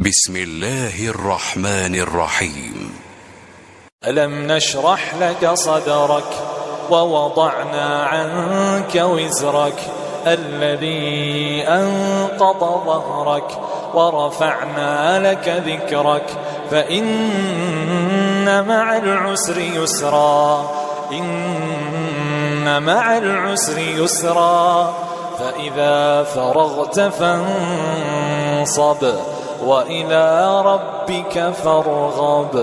بسم الله الرحمن الرحيم. ألم نشرح لك صدرك ووضعنا عنك وزرك الذي أنقض ظهرك ورفعنا لك ذكرك فإن مع العسر يسرا إن مع العسر يسرا فإذا فرغت فانصب وإلى ربك فارغب.